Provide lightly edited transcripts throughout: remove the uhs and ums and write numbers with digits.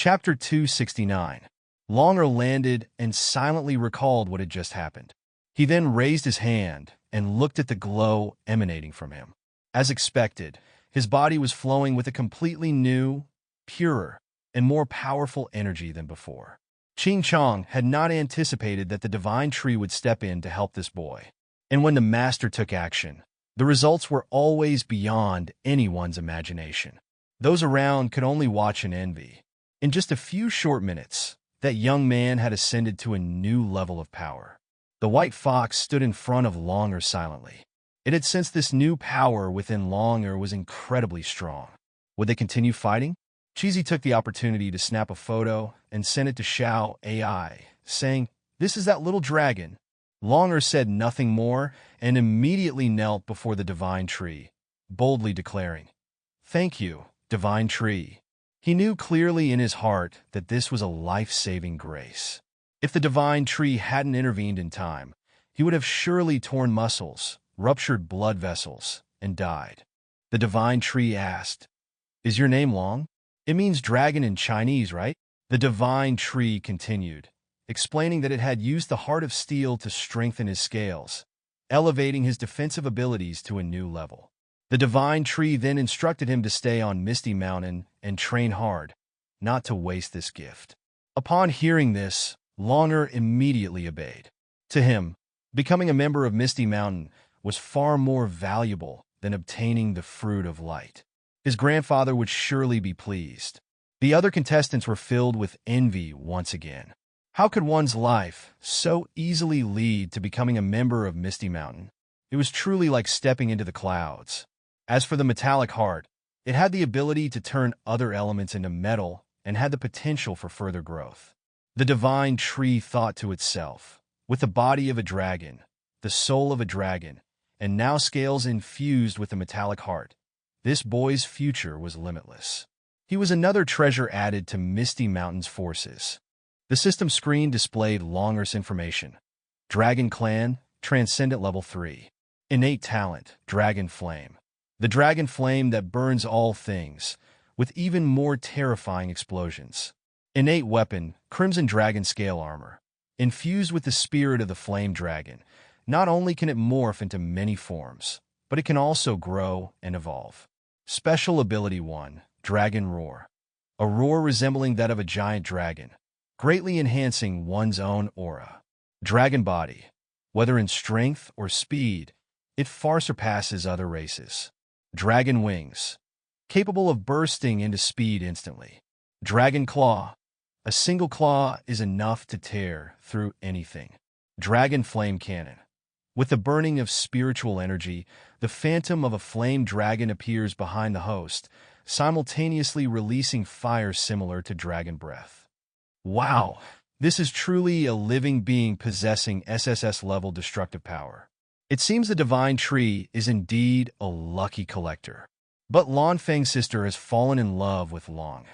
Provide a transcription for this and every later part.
Chapter 269. Longer landed and silently recalled what had just happened. He then raised his hand and looked at the glow emanating from him. As expected, his body was flowing with a completely new, purer, and more powerful energy than before. Ching Chong had not anticipated that the divine tree would step in to help this boy. And when the master took action, the results were always beyond anyone's imagination. Those around could only watch in envy. In just a few short minutes, that young man had ascended to a new level of power. The white fox stood in front of Longer silently. It had sensed this new power within Longer was incredibly strong. Would they continue fighting? Cheesy took the opportunity to snap a photo and sent it to Xiao AI, saying, "This is that little dragon." Longer said nothing more and immediately knelt before the divine tree, boldly declaring, "Thank you, divine tree." He knew clearly in his heart that this was a life-saving grace. If the divine tree hadn't intervened in time, he would have surely torn muscles, ruptured blood vessels, and died. The divine tree asked, "Is your name Long? It means dragon in Chinese, right?" The divine tree continued, explaining that it had used the heart of steel to strengthen his scales, elevating his defensive abilities to a new level. The divine tree then instructed him to stay on Misty Mountain and train hard, not to waste this gift. Upon hearing this, Longer immediately obeyed. To him, becoming a member of Misty Mountain was far more valuable than obtaining the fruit of light. His grandfather would surely be pleased. The other contestants were filled with envy once again. How could one's life so easily lead to becoming a member of Misty Mountain? It was truly like stepping into the clouds. As for the metallic heart, it had the ability to turn other elements into metal and had the potential for further growth. The divine tree thought to itself, with the body of a dragon, the soul of a dragon, and now scales infused with the metallic heart, this boy's future was limitless. He was another treasure added to Misty Mountain's forces. The system screen displayed Longer's information. Dragon Clan, Transcendent Level 3. Innate Talent, Dragon Flame. The dragon flame that burns all things, with even more terrifying explosions. Innate weapon, Crimson Dragon Scale Armor. Infused with the spirit of the flame dragon, not only can it morph into many forms, but it can also grow and evolve. Special Ability 1, Dragon Roar. A roar resembling that of a giant dragon, greatly enhancing one's own aura. Dragon Body. Whether in strength or speed, it far surpasses other races. Dragon Wings. Capable of bursting into speed instantly. Dragon Claw. A single claw is enough to tear through anything. Dragon Flame Cannon. With the burning of spiritual energy, the phantom of a flame dragon appears behind the host, simultaneously releasing fire similar to dragon breath. Wow! This is truly a living being possessing SSS-level destructive power. It seems the divine tree is indeed a lucky collector. But Lan Feng's sister has fallen in love with Long.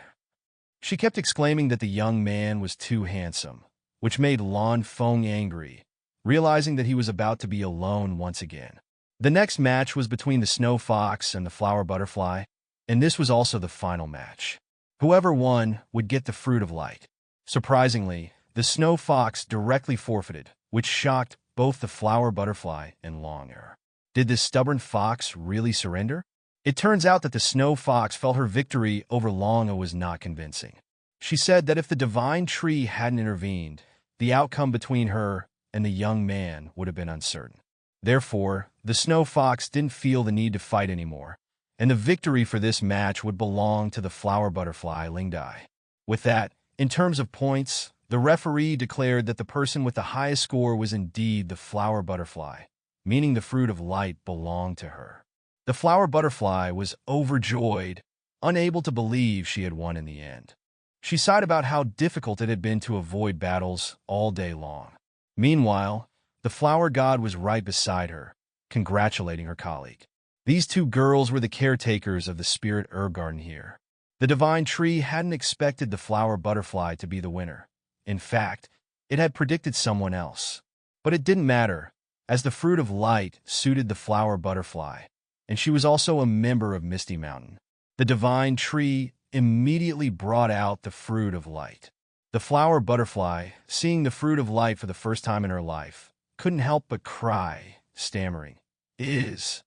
She kept exclaiming that the young man was too handsome, which made Lan Feng angry, realizing that he was about to be alone once again. The next match was between the Snow Fox and the Flower Butterfly, and this was also the final match. Whoever won would get the Fruit of Light. Surprisingly, the Snow Fox directly forfeited, which shocked both the Flower Butterfly and Longer. Did this stubborn fox really surrender? It turns out that the Snow Fox felt her victory over Longer was not convincing. She said that if the divine tree hadn't intervened, the outcome between her and the young man would have been uncertain. Therefore, the Snow Fox didn't feel the need to fight anymore, and the victory for this match would belong to the Flower Butterfly Ling Dai. With that, in terms of points, the referee declared that the person with the highest score was indeed the Flower Butterfly, meaning the Fruit of Light belonged to her. The Flower Butterfly was overjoyed, unable to believe she had won in the end. She sighed about how difficult it had been to avoid battles all day long. Meanwhile, the Flower God was right beside her, congratulating her colleague. These two girls were the caretakers of the Spirit Herb Garden here. The divine tree hadn't expected the Flower Butterfly to be the winner. In fact, it had predicted someone else. But it didn't matter, as the Fruit of Light suited the Flower Butterfly, and she was also a member of Misty Mountain. The divine tree immediately brought out the fruit of light. The flower butterfly, seeing the fruit of light for the first time in her life, couldn't help but cry, stammering, Is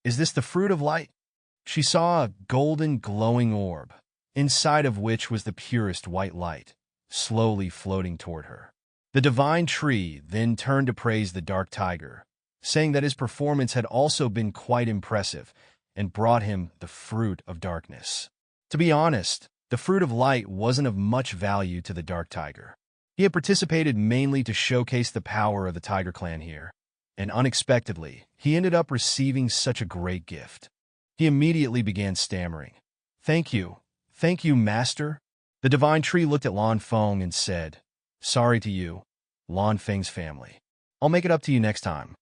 this the fruit of light?" She saw a golden glowing orb, inside of which was the purest white light, slowly floating toward her. The divine tree then turned to praise the dark tiger, saying that his performance had also been quite impressive and brought him the fruit of darkness. To be honest, the fruit of light wasn't of much value to the dark tiger. He had participated mainly to showcase the power of the tiger clan here, and unexpectedly, he ended up receiving such a great gift. He immediately began stammering, Thank you, master." The divine tree looked at Lan Feng and said, "Sorry to you, Lan Feng's family. I'll make it up to you next time."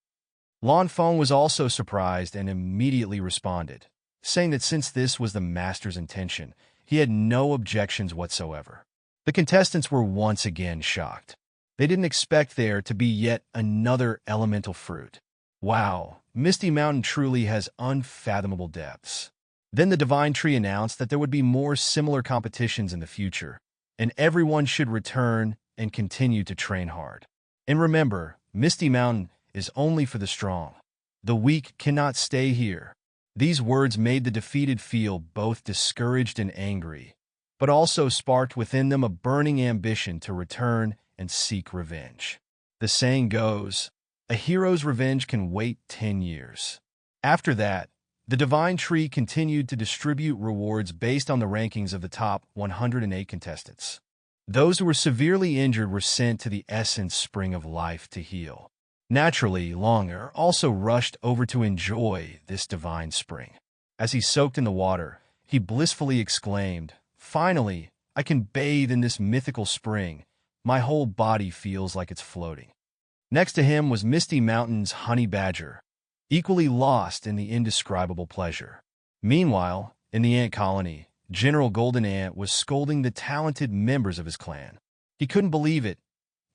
Lan Feng was also surprised and immediately responded, saying that since this was the master's intention, he had no objections whatsoever. The contestants were once again shocked. They didn't expect there to be yet another elemental fruit. Wow, Misty Mountain truly has unfathomable depths. Then the divine tree announced that there would be more similar competitions in the future, and everyone should return and continue to train hard. And remember, Misty Mountain is only for the strong. The weak cannot stay here. These words made the defeated feel both discouraged and angry, but also sparked within them a burning ambition to return and seek revenge. The saying goes, a hero's revenge can wait 10 years. After that, the divine tree continued to distribute rewards based on the rankings of the top 108 contestants. Those who were severely injured were sent to the Essence Spring of Life to heal. Naturally, Longer also rushed over to enjoy this divine spring. As he soaked in the water, he blissfully exclaimed, "Finally, I can bathe in this mythical spring. My whole body feels like it's floating." Next to him was Misty Mountain's honey badger, equally lost in the indescribable pleasure. Meanwhile, in the ant colony, General Golden Ant was scolding the talented members of his clan. He couldn't believe it.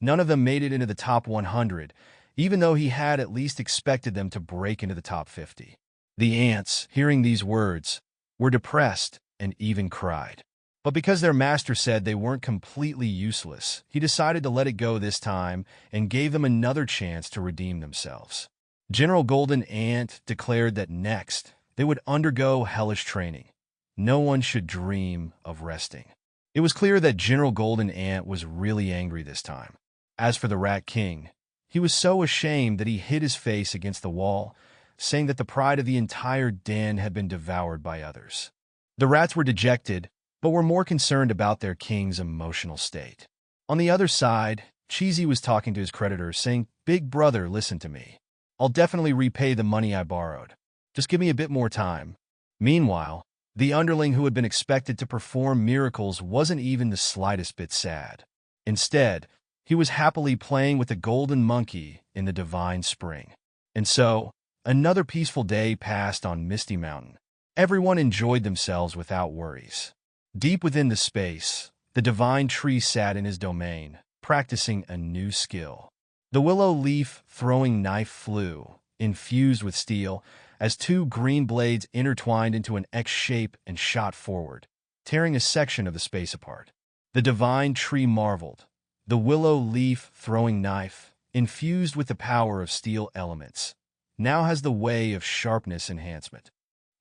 None of them made it into the top 100, even though he had at least expected them to break into the top 50. The ants, hearing these words, were depressed and even cried. But because their master said they weren't completely useless, he decided to let it go this time and gave them another chance to redeem themselves. General Golden Ant declared that next, they would undergo hellish training. No one should dream of resting. It was clear that General Golden Ant was really angry this time. As for the Rat King, he was so ashamed that he hid his face against the wall, saying that the pride of the entire den had been devoured by others. The rats were dejected, but were more concerned about their king's emotional state. On the other side, Cheesy was talking to his creditors, saying, "Big brother, listen to me. I'll definitely repay the money I borrowed. Just give me a bit more time." Meanwhile, the underling who had been expected to perform miracles wasn't even the slightest bit sad. Instead, he was happily playing with the golden monkey in the divine spring. And so, another peaceful day passed on Misty Mountain. Everyone enjoyed themselves without worries. Deep within the space, the divine tree sat in his domain, practicing a new skill. The willow leaf throwing knife flew, infused with steel, as two green blades intertwined into an X shape and shot forward, tearing a section of the space apart. The divine tree marveled. The willow leaf throwing knife, infused with the power of steel elements, now has the way of sharpness enhancement.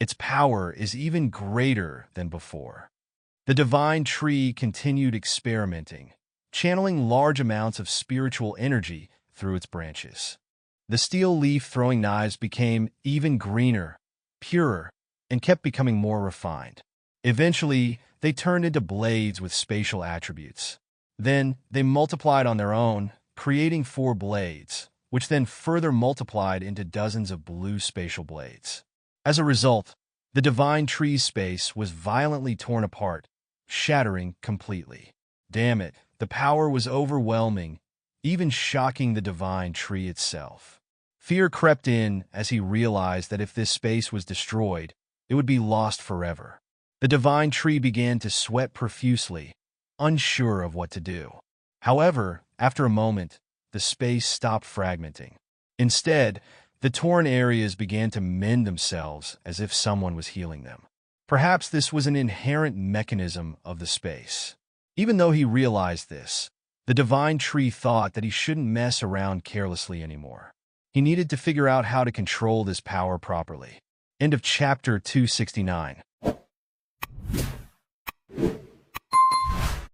Its power is even greater than before. The divine tree continued experimenting, channeling large amounts of spiritual energy through its branches. The steel leaf-throwing knives became even greener, purer, and kept becoming more refined. Eventually, they turned into blades with spatial attributes. Then, they multiplied on their own, creating 4 blades, which then further multiplied into dozens of blue spatial blades. As a result, the divine tree's space was violently torn apart, shattering completely. Damn it, the power was overwhelming, even shocking the divine tree itself. Fear crept in as he realized that if this space was destroyed, it would be lost forever. The divine tree began to sweat profusely, unsure of what to do. However, after a moment, the space stopped fragmenting. Instead, the torn areas began to mend themselves as if someone was healing them. Perhaps this was an inherent mechanism of the space. Even though he realized this, the divine tree thought that he shouldn't mess around carelessly anymore. He needed to figure out how to control this power properly. End of chapter 269.